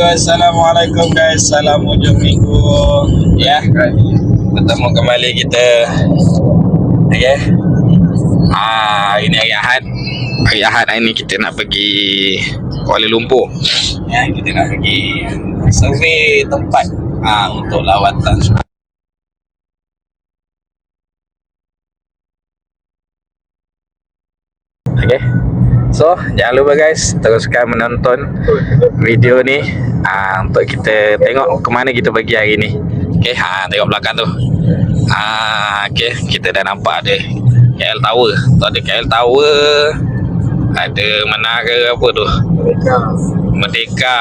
Assalamualaikum guys. Salam hujung minggu. Ya, bertemu kembali kita. Okay. Ini hari Ahad. Hari Ahad ini kita nak pergi Kuala Lumpur. Ya, kita nak pergi survey tempat untuk lawatan. Okay. So, jangan lupa guys, teruskan menonton video ni untuk kita tengok ke mana kita pergi hari ni. Okay, tengok belakang tu. Okay, kita dah nampak ada KL Tower. Tu ada KL Tower. Ada menara apa tu? Merdeka.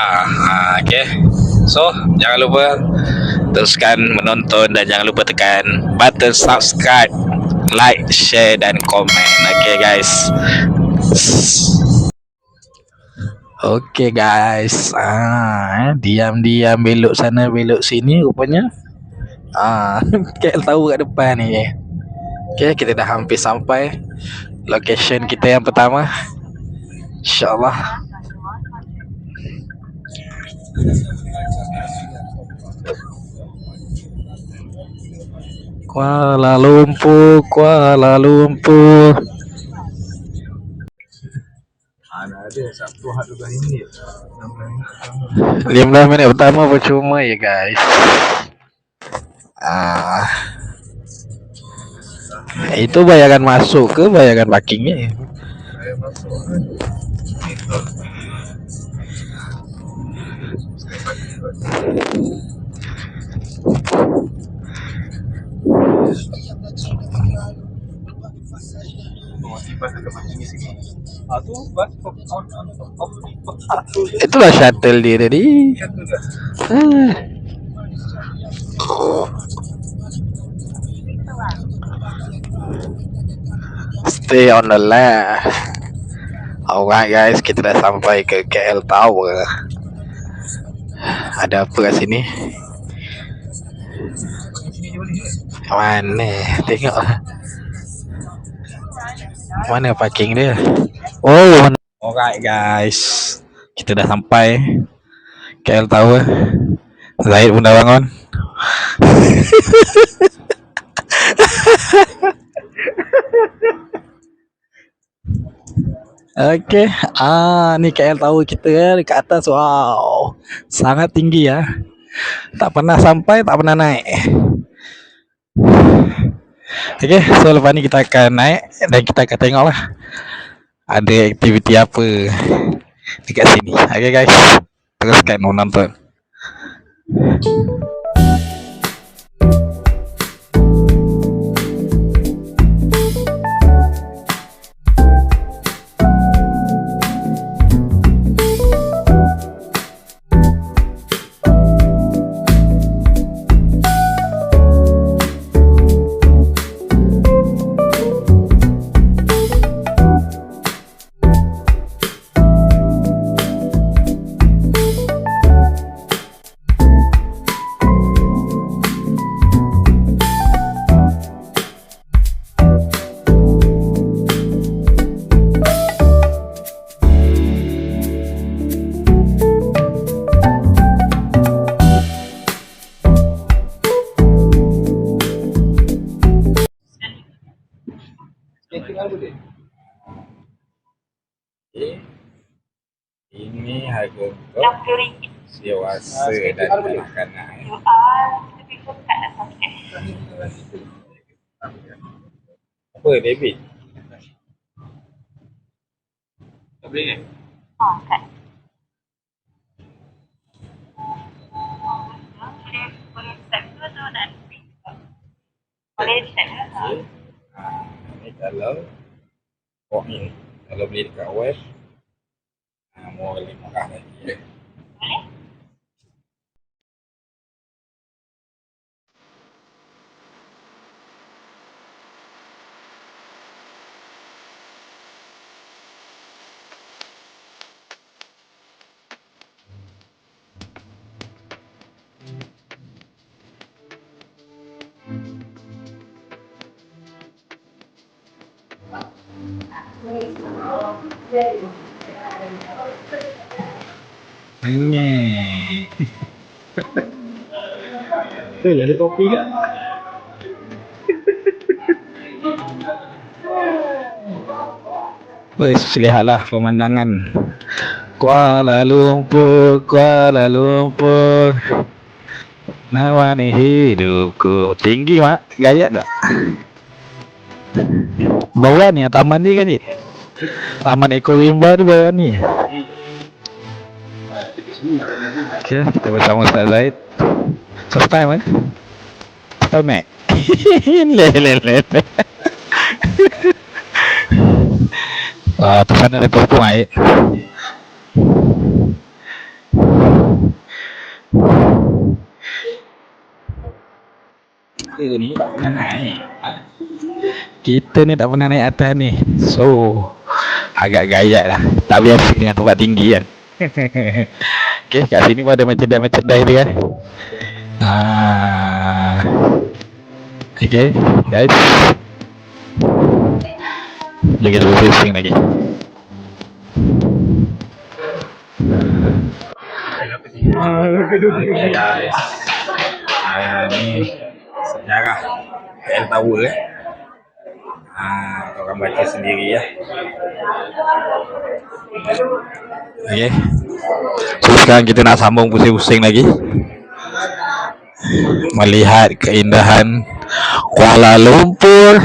Okay. So, jangan lupa teruskan menonton dan jangan lupa tekan button subscribe, like, share dan komen. Okay guys. Okay guys, diam-diam belok sana belok sini rupanya. KL Tower kat depan ni. Okay, kita dah hampir sampai location kita yang pertama. InsyaAllah. Kuala Lumpur, Kuala Lumpur. Ada Sabtu Ahad 12 minit. 15 minit pertama percuma ya guys. Itu bayaran masuk ke bayaran parkingnya? Bayaran masuk. Itulah shuttle dia tadi. Stay on the left. Alright guys, kita dah sampai ke KL Tower. Ada apa kat sini? Mana? Tengok. Mana parking dia? Oh, alright guys, kita dah sampai KL Tower. Zahid pun dah bangun. Okay, ni KL Tower kita dekat atas. Wow, sangat tinggi ya. Tak pernah sampai, tak pernah naik. Okay, so lepas ni kita akan naik dan kita akan tengok lah ada aktiviti apa dekat sini. Okay guys, teruskan menonton. Ini harga untuk dewasa dan kanak-kanak. Apa debit? Tak boleh kan? Kan. Boleh step tu atau nak? Boleh step tu. Ni kalau ni kalau beli dekat web mau lebih murah lagi. Boleh? Nyeh. Ada kopi ke? Wes, lihatlah pemandangan Kuala Lumpur, Kuala Lumpur. Nawani hidupku. Tinggi mak, gaya tak? Bawah ni, taman ni kan ni? Taman Eko Rimba tu bawah ni. Okay, kita bersama Ustaz Zaid. First time kan? Tahu Mac? Le. Wah, tu sana ada tumpung air. Ni pernah naik. Kita ni tak pernah naik atas ni. So, agak gaya lah. Tak biasa dengan tempat tinggi kan. Okay, kat sini pun ada merchandise dia kan. Okay, guys. Lagi ada pusing lagi. Okay guys. Ni sejarah KL Tower korang baca sendiri ya. Okay. So sekarang kita nak sambung pusing-pusing lagi. Melihat keindahan Kuala Lumpur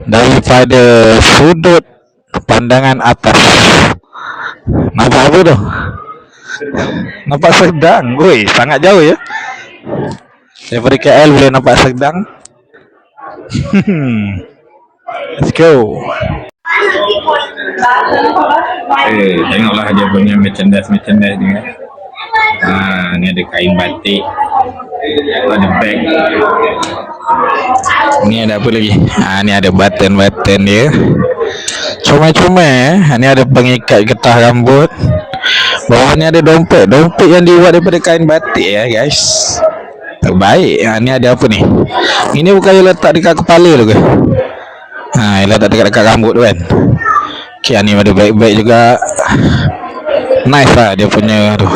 daripada sudut pandangan atas. Nampak apa tu? Nampak Sedang. Woi, sangat jauh ya. Daripada KL boleh nampak Sedang. Let's go. Tengoklah dia punya merchandise dia. Ni ada kain batik. Ada bag. Ni ada apa lagi? Ni ada button dia. Comel-comel. Ni ada pengikat getah rambut. Bawah ni ada dompet yang dibuat daripada kain batik ya guys. Terbaik. Ni ada apa ni? Ini bukan yang letak dekat kepala tu ke? Yang letak dekat rambut tu kan. Okay, ni ada bag juga. Nice lah dia punya tu.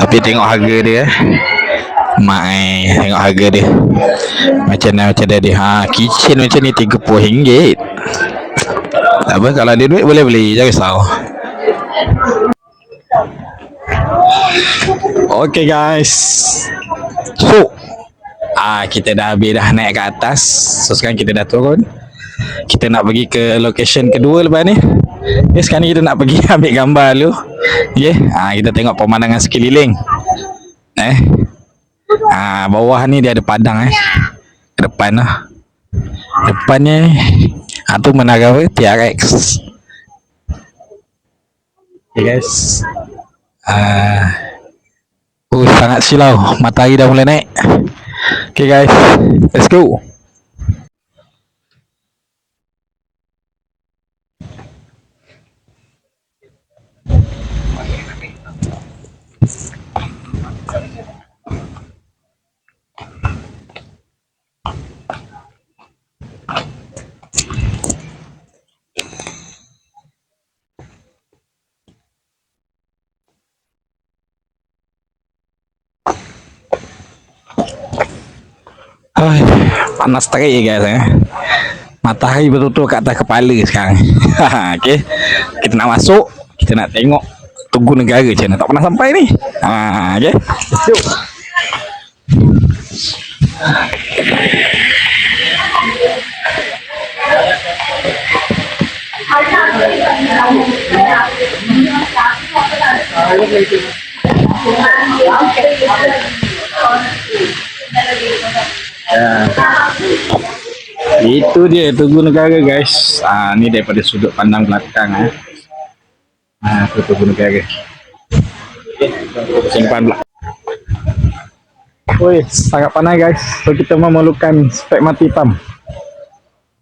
Tapi tengok harga dia tengok harga dia. Macam dia. Kitchen macam ni RM30. Tak apa, kalau ada duit boleh beli, jangan risau. Okay guys. So kita dah habis dah naik ke atas. So sekarang kita dah turun. Kita nak pergi ke location kedua lepas ni. Okay, sekarang ni kita nak pergi ambil gambar dulu. Okay, kita tengok pemandangan sekeliling. Bawah ni dia ada padang ke depan lah. Depannya tu menara TRX. Okay guys. Sangat silau. Matahari dah mulai naik. Okay guys, let's go. Panas terik guys matahari betul-betul kat atas kepala sekarang. Okay, kita nak masuk, kita nak tengok Tugu Negara macam mana. Tak pernah sampai ni. Okay, let's go. Itu dia Tugu Negara guys. Ni daripada sudut pandang belakang tu Tugu Negara. Simpan pula. Sangat panas guys. So kita memerlukan spek mati hitam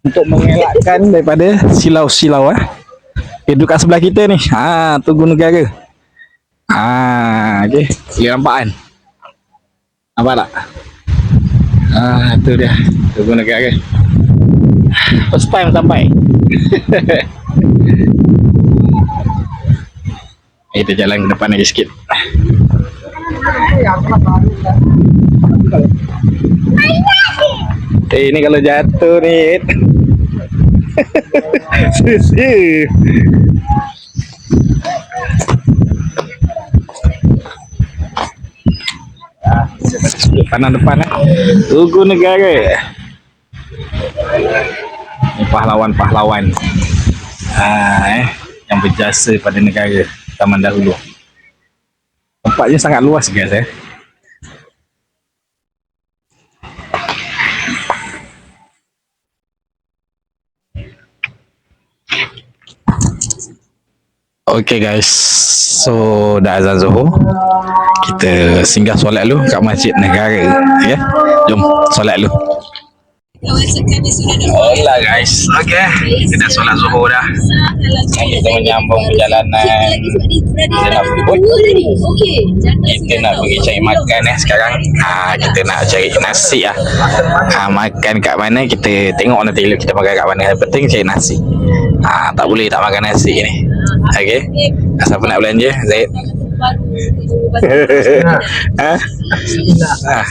untuk mengelakkan daripada silau-silau. Duduk kat sebelah kita ni. Tugu Negara. Okay, boleh nampak kan? Nampak tak? Tu dia Tugu Negara. First time sampai. Kita jalan ke depan lagi sikit. Ini kalau jatuh ni. Susu. Depan Tugu Negara. Ini pahlawan-pahlawan yang berjasa pada negara zaman dahulu. Tempatnya sangat luas guys Okay guys, so dah azan Zuhur. Kita singgah solat dulu kat Masjid Negara. Okay, jom solat dulu. Hola guys, okay, kita dah solat Zuhur dah. Kita menyambung perjalanan. Kita nak food. Kita nak pergi cari makan sekarang. Kita nak cari nasi makan kat mana kita tengok nanti kita makan kat mana. Yang penting cari nasi. Tak boleh tak makan nasi ni. Okay, siapa nak belanja? Zaid.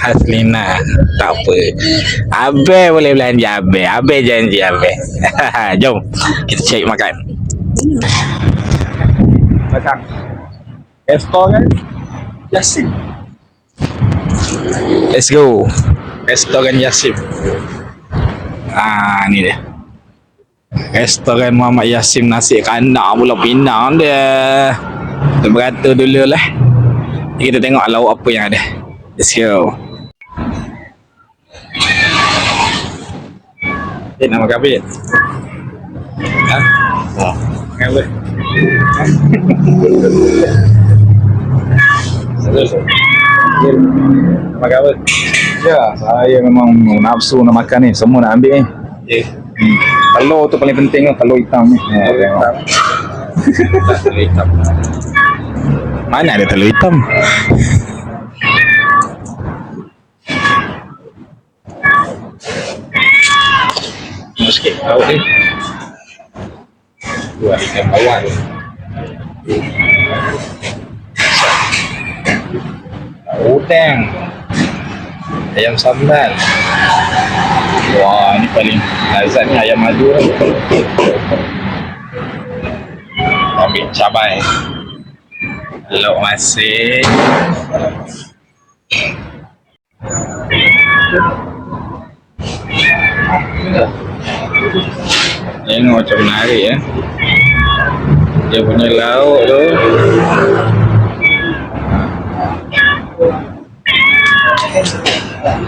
Haslina. Tak apa, Abe boleh belanja. Abe janji Abe. Jom kita cari makan. Makan restoran Yasim. Let's go. Restoran Yasim. Ni dia. Restoran Muhammad Yasim nasi kandar Pulau Pinang dia. Kita beratur dulu lah. Kita tengok lauk apa yang ada. Let's go. Nak makan apa? Makan apa? Makan apa? Ya, saya memang nafsu nak makan ni. Semua nak ambil ni. Telur tu paling penting lah. Telur hitam ni. Telur hitam. Mana ada telur hitam? Sikit lauk ni. Buat ikan bawang. Udang. Ayam sambal. Wah, ni paling lazat ni ayam madu. Ambil cabai. Lauk masin. Tengok macam menarik dia punya lauk tu.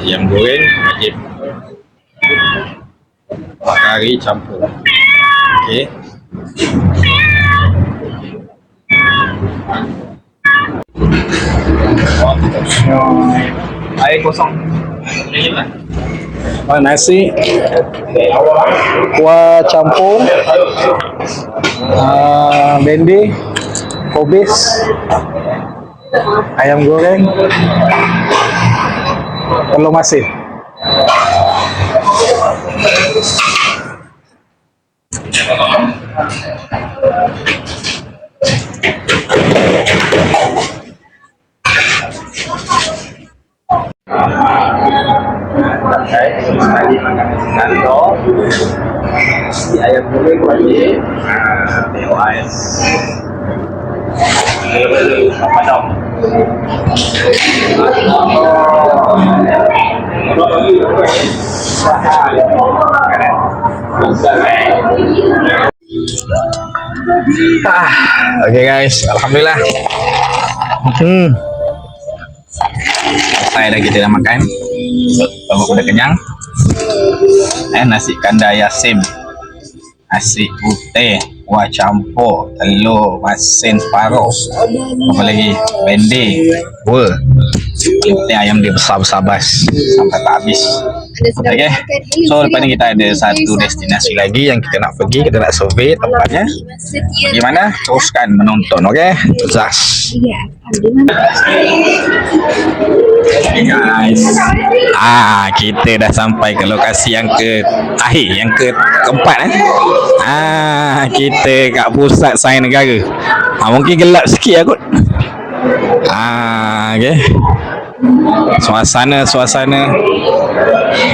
Ayam goreng wajib. Kari campur. Okey. Air kosong. Nasi kuah campur, bendi, kobis, ayam goreng, telur masin. Sekali makan nasi si ayam goreng wajib. Tengok ais padam. Okay guys, alhamdulillah. Saya dah kita dah makan. Bapak udah kenyang. Nasi kandar Yasim, nasi putih, kuah campur, telur masin separuh, apa lagi, bendi, buah. Penting ayam dia besar-besar bas sampai tak habis. Okay, so lepas ni kita ada satu destinasi lagi yang kita nak pergi. Kita nak survey tempatnya gimana. Teruskan menonton. Okay, sukses. Guys, kita dah sampai ke lokasi yang keempat. Kita kat pusat Sains Negara. Mungkin gelap sikit lah kot. Okay. Suasana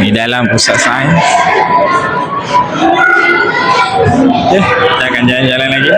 di dalam pusat sains. Okay, kita akan jalan-jalan lagi.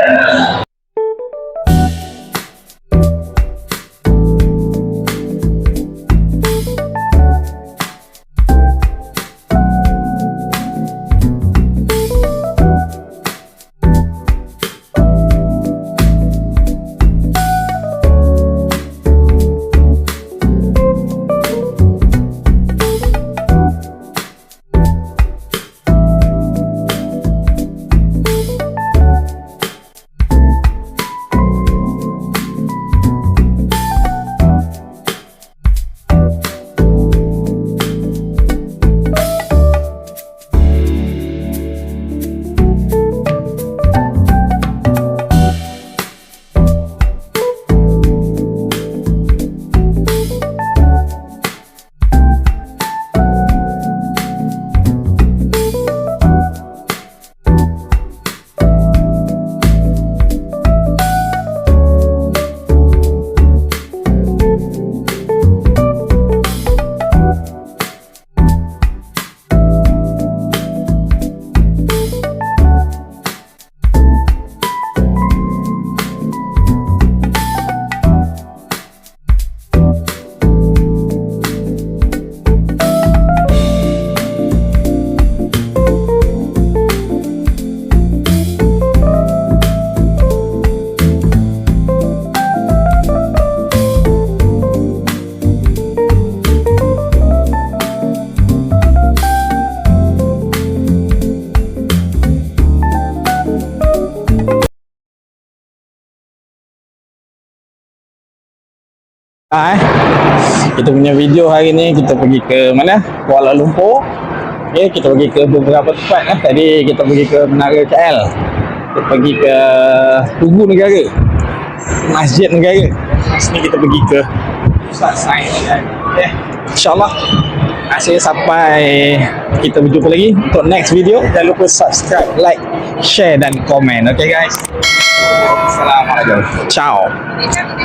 Kita punya video hari ni kita pergi ke mana? Kuala Lumpur. Okay, kita pergi ke beberapa tempat lah. Tadi kita pergi ke Menara KL. Kita pergi ke Tugu Negara, Masjid Negara. Sini kita pergi ke Pusat Sains. Okay, InsyaAllah. Terima kasih sampai kita berjumpa lagi untuk next video. Jangan lupa subscribe, like, share dan komen. Okay guys. Assalamualaikum. Ciao.